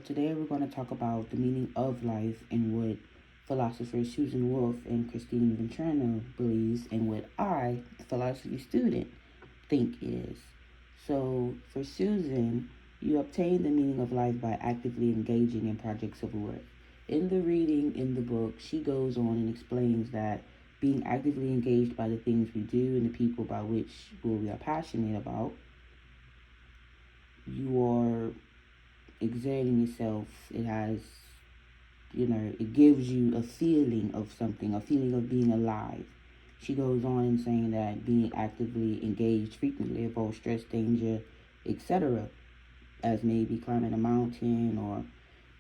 Today we're going to talk about the meaning of life and what philosophers Susan Wolf and Christine Ventrano believes and what I, the philosophy student, think it is. So for Susan, you obtain the meaning of life by actively engaging in projects of work. In the reading in the book, she goes on and explains that being actively engaged by the things we do and the people by which we are passionate about, you are exerting yourself. It gives you a feeling of something, a feeling of being alive. She goes on in saying that being actively engaged frequently involves stress, danger, etc., as maybe climbing a mountain or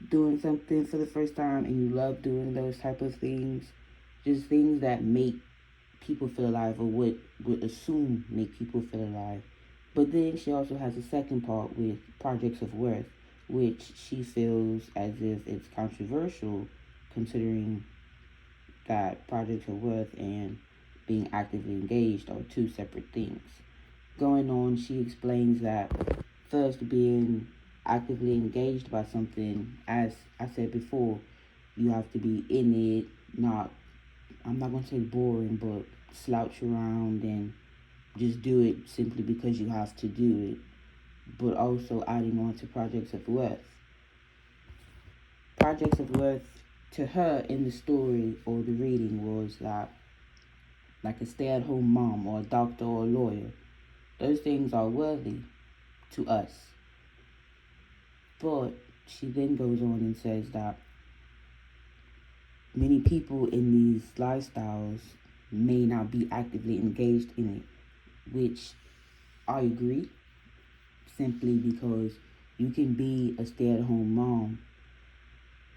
doing something for the first time and you love doing those type of things. Just things that make people feel alive or would assume make people feel alive. But then she also has a second part with projects of worth, which she feels as if it's controversial considering that projects of worth and being actively engaged are two separate things. Going on, she explains that first, being actively engaged by something, as I said before, you have to be in it, not, I'm not going to say boring, but slouch around and just do it simply because you have to do it, but also adding on to projects of worth. Projects of worth to her in the story or the reading was that, like a stay at home mom or a doctor or a lawyer, those things are worthy to us. But she then goes on and says that many people in these lifestyles may not be actively engaged in it, which I agree, simply because you can be a stay-at-home mom,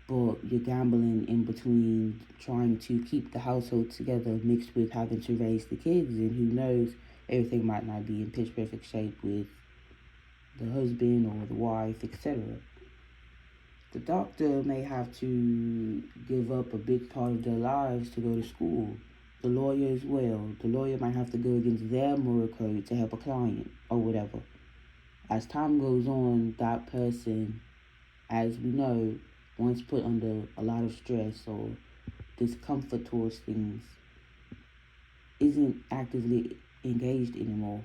but you're gambling in between trying to keep the household together mixed with having to raise the kids, and who knows, everything might not be in pitch perfect shape with the husband or the wife, etc. The doctor may have to give up a big part of their lives to go to school. The lawyer as well. The lawyer might have to go against their moral code to help a client or whatever. As time goes on, that person, as we know, once put under a lot of stress or discomfort towards things, isn't actively engaged anymore,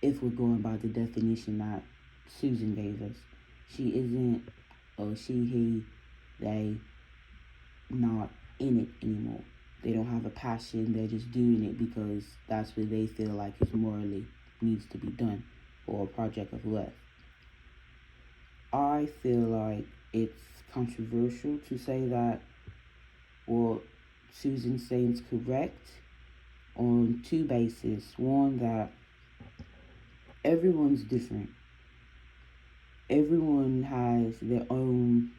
if we're going by the definition that Susan gave us. She isn't, or she, he, they, not in it anymore. They don't have a passion, they're just doing it because that's what they feel like is morally needs to be done, or a project of worth. I feel like it's controversial to say that what Susan's saying is correct on two bases. One, that everyone's different. Everyone has their own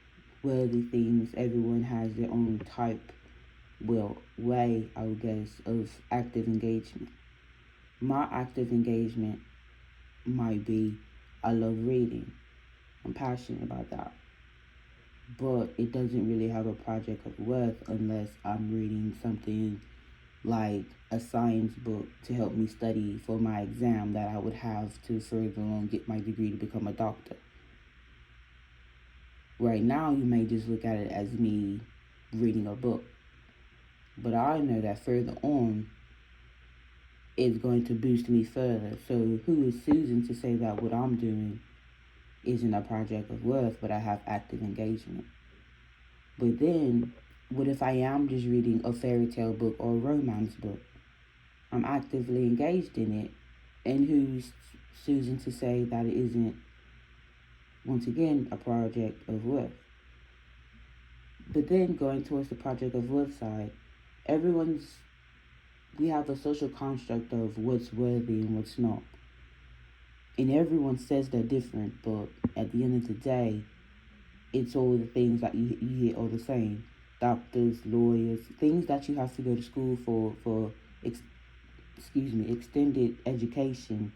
worthy things. Everyone has their own type, way, I would guess, of active engagement. My active engagement might be, I love reading. I'm passionate about that. But it doesn't really have a project of worth unless I'm reading something like a science book to help me study for my exam that I would have to further on get my degree to become a doctor. Right now, you may just look at it as me reading a book. But I know that further on, it's going to boost me further. So who is Susan to say that what I'm doing isn't a project of worth, but I have active engagement? But then, what if I am just reading a fairy tale book or a romance book? I'm actively engaged in it. And who's Susan to say that it isn't, once again, a project of worth? But then going towards the project of worth side, we have a social construct of what's worthy and what's not. And everyone says they're different, but at the end of the day, it's all the things that you hear all the same. Doctors, lawyers, things that you have to go to school for extended education.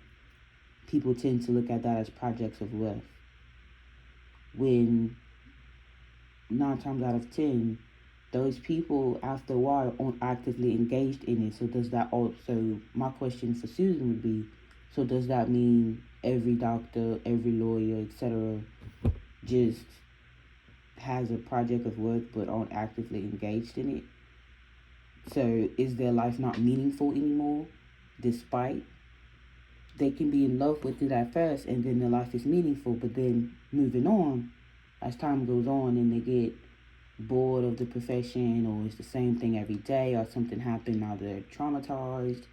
People tend to look at that as projects of worth. When 9 times out of 10, those people after a while aren't actively engaged in it. So does that also, my question for Susan would be, so does that mean every doctor, every lawyer, etc., just has a project of work but aren't actively engaged in it. So is their life not meaningful anymore, despite they can be in love with it at first and then their life is meaningful, but then moving on, as time goes on and they get bored of the profession, or it's the same thing every day, or something happened, now they're traumatized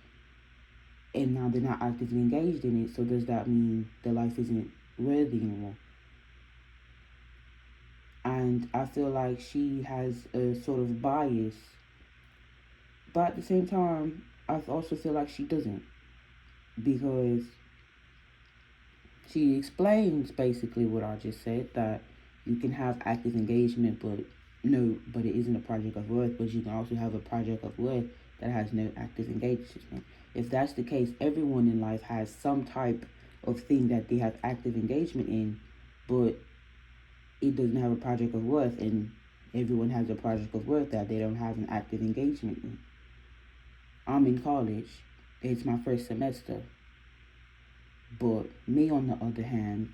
and now they're not actively engaged in it. So does that mean their life isn't worthy anymore? And I feel like she has a sort of bias, but at the same time I also feel like she doesn't, because she explains basically what I just said, that you can have active engagement, but it isn't a project of work. But you can also have a project of work that has no active engagement. If that's the case, everyone in life has some type of thing that they have active engagement in, but it doesn't have a project of worth, and everyone has a project of worth that they don't have an active engagement in. I'm in college. It's my first semester. But me, on the other hand,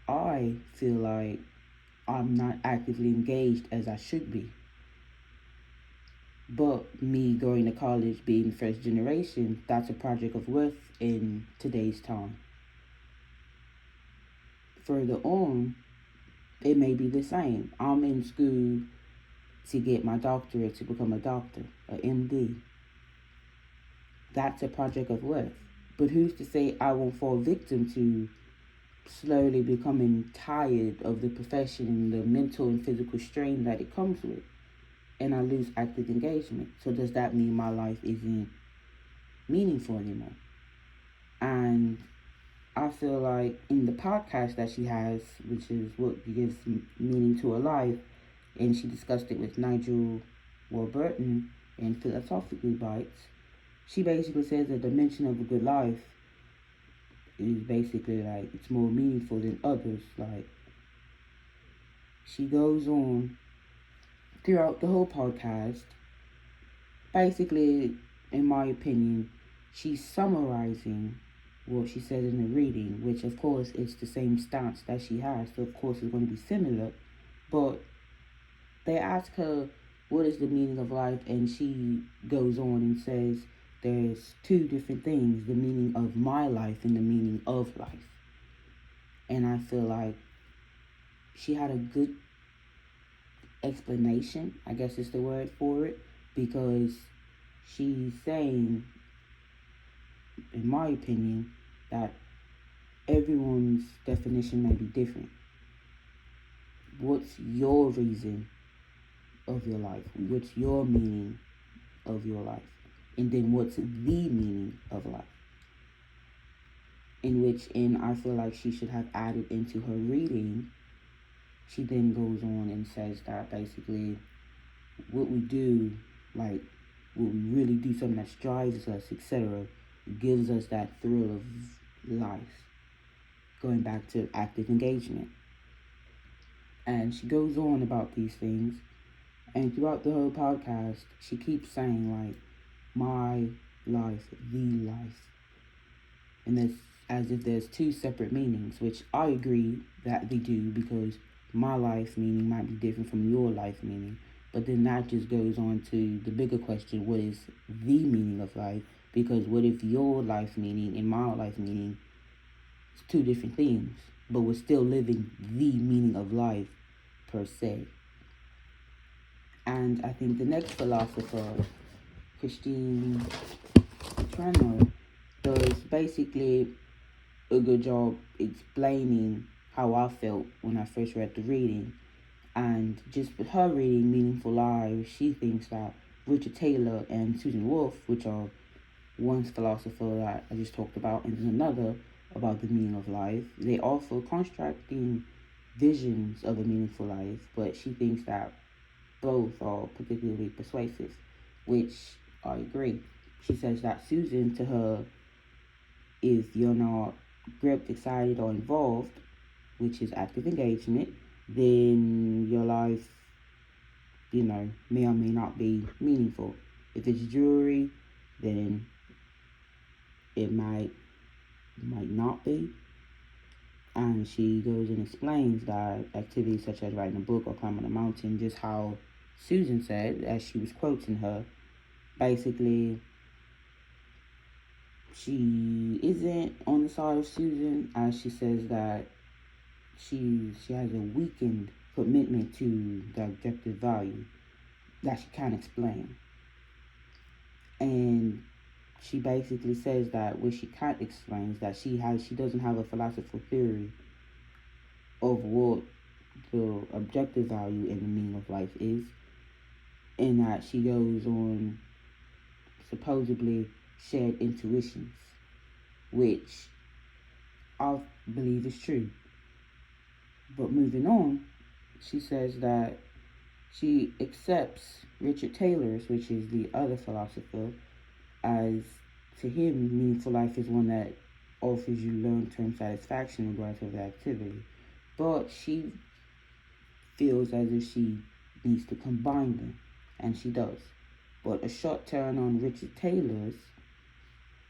I feel like I'm not actively engaged as I should be. But me going to college, being first generation, that's a project of worth in today's time. Further on, it may be the same. I'm in school to get my doctorate, to become a doctor, a MD. That's a project of worth. But who's to say I won't fall victim to slowly becoming tired of the profession and the mental and physical strain that it comes with, and I lose active engagement? So does that mean my life isn't meaningful anymore? And I feel like in the podcast that she has, which is what gives meaning to her life, and she discussed it with Nigel Warburton in Philosophically Bites, she basically says that the dimension of a good life is basically like it's more meaningful than others. Like, she goes on throughout the whole podcast, basically, in my opinion, she's summarizing what she said in the reading, which of course it's the same stance that she has, so of course it's going to be similar. But they ask her what is the meaning of life, and she goes on and says there's two different things: the meaning of my life and the meaning of life. And I feel like she had a good explanation, I guess is the word for it, because she's saying, in my opinion, that everyone's definition may be different. What's your reason of your life? What's your meaning of your life? And then what's the meaning of life? In I feel like she should have added into her reading, she then goes on and says that basically what we do, like what we really do, something that drives us, etc., gives us that thrill of life. Going back to active engagement. And she goes on about these things, and throughout the whole podcast, she keeps saying, like, my life, the life. And there's as if there's two separate meanings, which I agree that they do, because my life meaning might be different from your life meaning. But then that just goes on to the bigger question: what is the meaning of life? Because what if your life meaning and my life meaning is two different things, but we're still living the meaning of life per se? And I think the next philosopher, Christine Trano, does basically a good job explaining how I felt when I first read the reading. And just with her reading Meaningful Lives, she thinks that Richard Taylor and Susan Wolf, which are one's philosopher that I just talked about, and then another about the meaning of life, they offer constructing visions of a meaningful life, but she thinks that both are particularly persuasive, which I agree. She says that Susan, to her, if you're not gripped, excited, or involved, which is active engagement, then your life, may or may not be meaningful. If it's jewelry, then it might not be. And she goes and explains that activities such as writing a book or climbing a mountain, just how Susan said, as she was quoting her, basically, she isn't on the side of Susan, as she says that she has a weakened commitment to the objective value that she can't explain. And she basically says that what she can't explain is that she doesn't have a philosophical theory of what the objective value and the meaning of life is, and that she goes on supposedly shared intuitions, which I believe is true. But moving on, she says that she accepts Richard Taylor's, which is the other philosopher, as to him, meaningful life is one that offers you long-term satisfaction regardless of the activity. But she feels as if she needs to combine them, and she does. But a short turn on Richard Taylor's,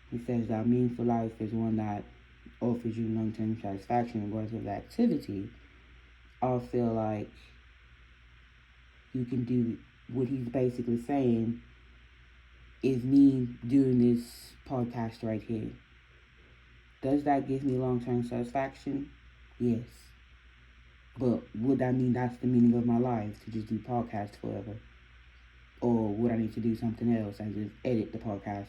he says that meaningful life is one that offers you long-term satisfaction regardless of the activity. I feel like you can do what he's basically saying is me doing this podcast right here. Does that give me long-term satisfaction? Yes. But would that mean that's the meaning of my life, to just do podcasts forever? Or would I need to do something else and just edit the podcast?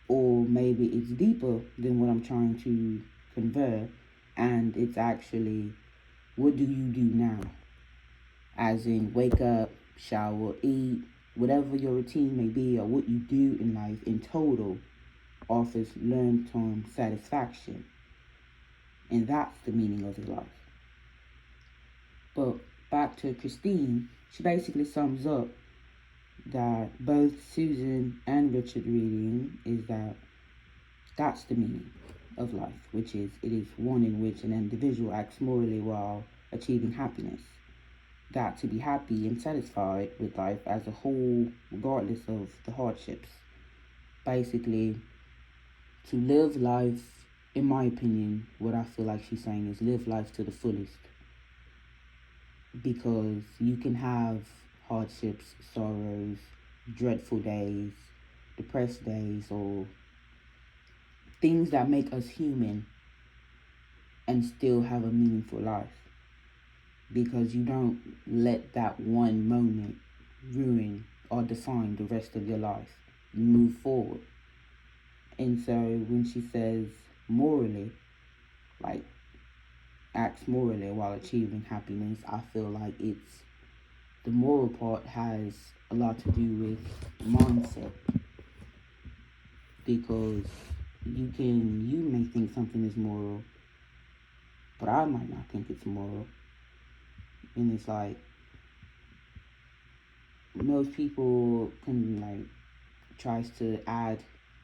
Or maybe it's deeper than what I'm trying to convey, and it's actually, what do you do now? As in, wake up, shower, eat, whatever your routine may be, or what you do in life in total offers long-term satisfaction. And that's the meaning of his life. But back to Christine, she basically sums up that both Susan and Richard reading is that that's the meaning of life, which is, it is one in which an individual acts morally while achieving happiness. That to be happy and satisfied with life as a whole, regardless of the hardships. Basically, to live life, in my opinion, what I feel like she's saying is live life to the fullest. Because you can have hardships, sorrows, dreadful days, depressed days, or things that make us human, and still have a meaningful life. Because you don't let that one moment ruin or define the rest of your life. You move forward. And so when she says morally, like acts morally while achieving happiness, I feel like it's, the moral part has a lot to do with mindset. Because you may think something is moral, but I might not think it's moral. And it's like, most people can tries to add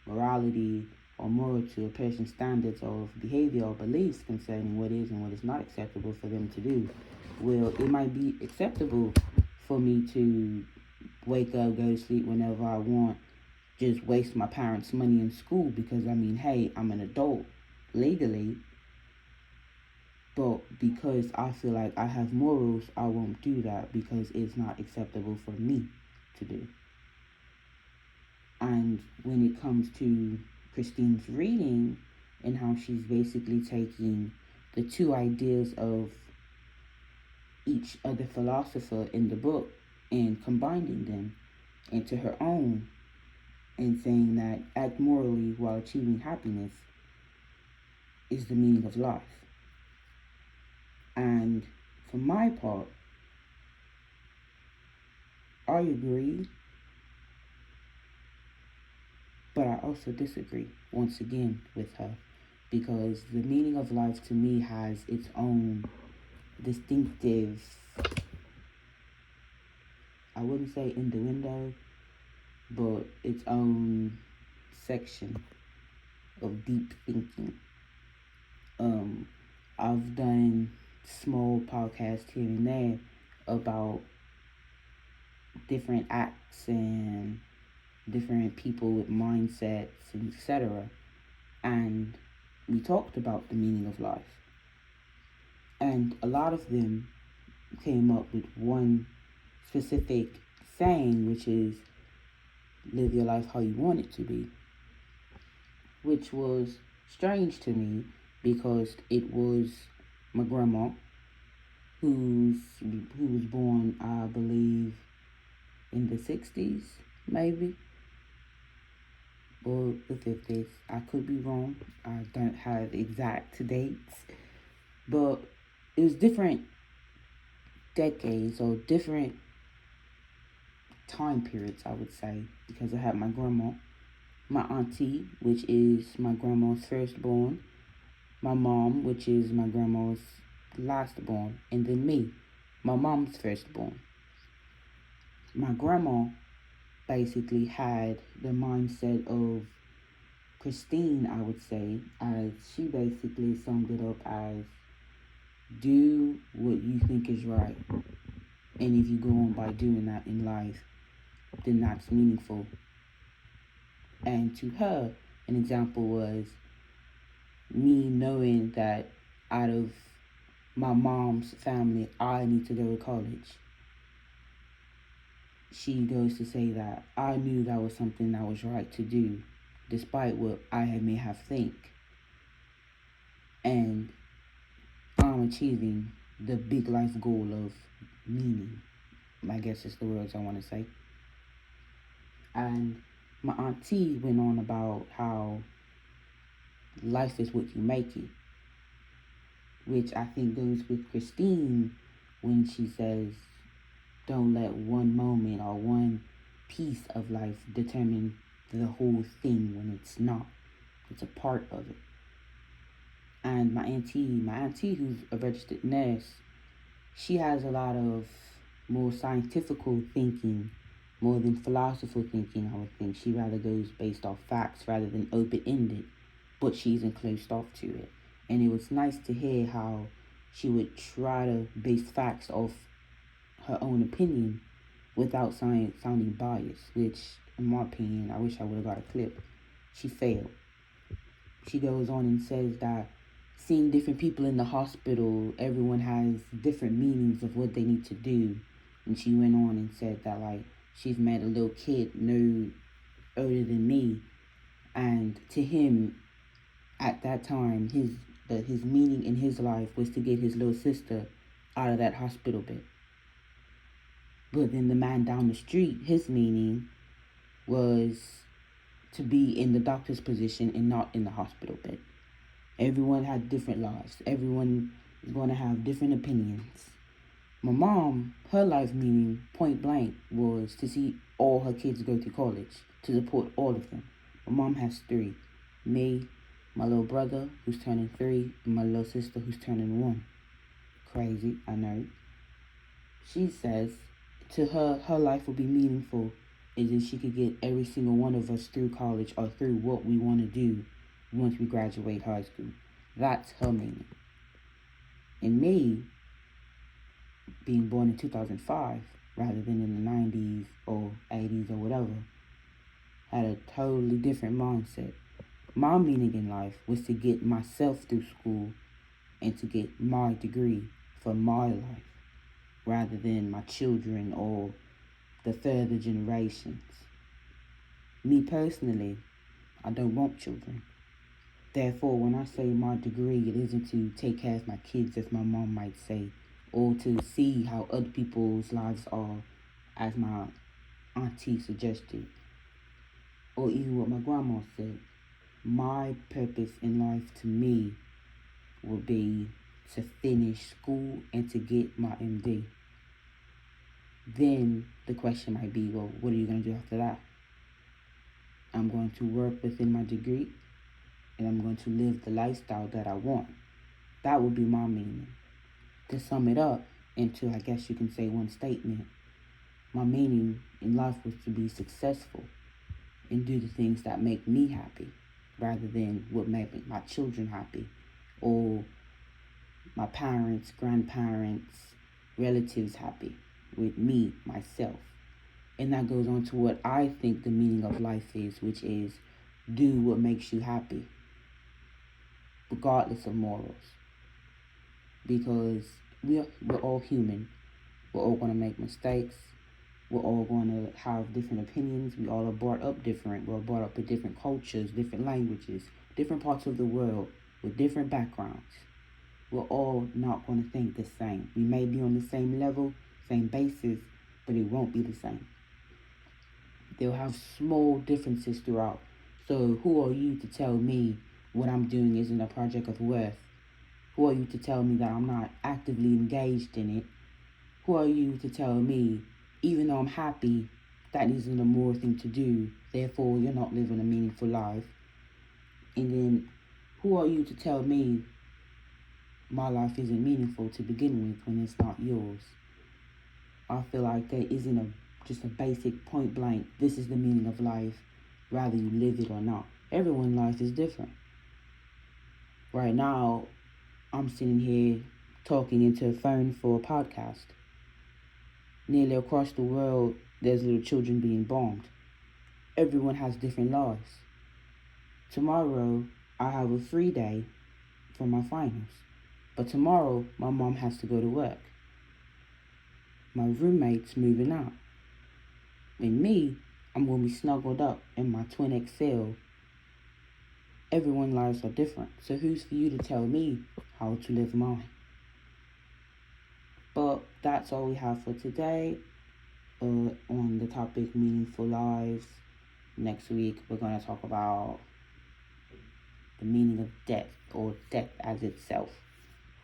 morality or moral to a person's standards of behavior or beliefs concerning what is and what is not acceptable for them to do. Well, it might be acceptable for me to wake up, go to sleep whenever I want, just waste my parents' money in school because, hey, I'm an adult legally. But because I feel like I have morals, I won't do that because it's not acceptable for me to do. And when it comes to Christine's reading and how she's basically taking the two ideas of each other philosopher in the book and combining them into her own, and saying that act morally while achieving happiness is the meaning of life. And for my part, I agree, but I also disagree once again with her, because the meaning of life to me has its own distinctive, I wouldn't say innuendo, but its own section of deep thinking. I've done small podcasts here and there about different acts and different people with mindsets, etc. And we talked about the meaning of life. And a lot of them came up with one specific saying, which is live your life how you want it to be, which was strange to me because it was my grandma who was born, I believe, in the 60s, maybe, or the 50s. I could be wrong. I don't have exact dates, but it was different decades or different time periods, I would say, because I had my grandma, my auntie, which is my grandma's firstborn, my mom, which is my grandma's lastborn, and then me, my mom's firstborn. My grandma basically had the mindset of Christine, I would say, as she basically summed it up as do what you think is right. And if you go on by doing that in life, then that's meaningful. And to her, an example was me knowing that out of my mom's family, I need to go to college. She goes to say that I knew that was something that was right to do, despite what I may have think. And I'm achieving the big life goal of meaning. I guess it's the words I want to say. And my auntie went on about how life is what you make it, which I think goes with Christine when she says, don't let one moment or one piece of life determine the whole thing when it's not. It's a part of it. And my auntie who's a registered nurse, she has a lot of more scientifical thinking, more than philosophical thinking, I would think. She rather goes based off facts rather than open-ended, but she's enclosed off to it. And it was nice to hear how she would try to base facts off her own opinion without sounding biased, which, in my opinion, I wish I would have got a clip. She failed. She goes on and says that seeing different people in the hospital, everyone has different meanings of what they need to do. And she went on and said that, like, she's met a little kid no older than me, and to him, at that time, his meaning in his life was to get his little sister out of that hospital bed. But then the man down the street, his meaning was to be in the doctor's position and not in the hospital bed. Everyone had different lives. Everyone is going to have different opinions. My mom, her life meaning, point blank, was to see all her kids go to college, to support all of them. My mom has 3. Me, my little brother, who's turning 3, and my little sister, who's turning 1. Crazy, I know. She says to her, her life will be meaningful is if she could get every single one of us through college or through what we want to do once we graduate high school. That's her meaning. And me, being born in 2005 rather than in the 90s or 80s or whatever, had a totally different mindset. My meaning in life was to get myself through school and to get my degree for my life rather than my children or the further generations. Me personally, I don't want children. Therefore, when I say my degree, it isn't to take care of my kids, as my mom might say, or to see how other people's lives are, as my auntie suggested, or even what my grandma said. My purpose in life to me would be to finish school and to get my MD. Then the question might be, well, what are you going to do after that? I'm going to work within my degree, and I'm going to live the lifestyle that I want. That would be my meaning. To sum it up into, I guess you can say, one statement, my meaning in life was to be successful and do the things that make me happy rather than what make my children happy or my parents, grandparents, relatives happy with me, myself. And that goes on to what I think the meaning of life is, which is do what makes you happy. regardless of morals, because we're all human. We're all going to make mistakes. We're all going to have different opinions. We all are brought up different. We're brought up with different cultures, different languages, different parts of the world with different backgrounds. We're all not going to think the same. We may be on the same level, same basis, but it won't be the same. They'll have small differences throughout. So who are you to tell me what I'm doing isn't a project of worth? Who are you to tell me that I'm not actively engaged in it? Who are you to tell me, even though I'm happy, that isn't a moral thing to do, therefore you're not living a meaningful life? And then who are you to tell me my life isn't meaningful to begin with when it's not yours? I feel like there isn't just a basic point blank, this is the meaning of life, rather you live it or not. Everyone's life is different. Right now, I'm sitting here talking into a phone for a podcast. Nearly across the world, there's little children being bombed. Everyone has different lives. Tomorrow, I have a free day for my finals. But tomorrow, my mom has to go to work. My roommate's moving out. And me, I'm going to be snuggled up in my twin XL. Everyone's lives are different. So who's for you to tell me how to live mine? But that's all we have for today on the topic meaningful lives. Next week, we're going to talk about the meaning of death, or death as itself.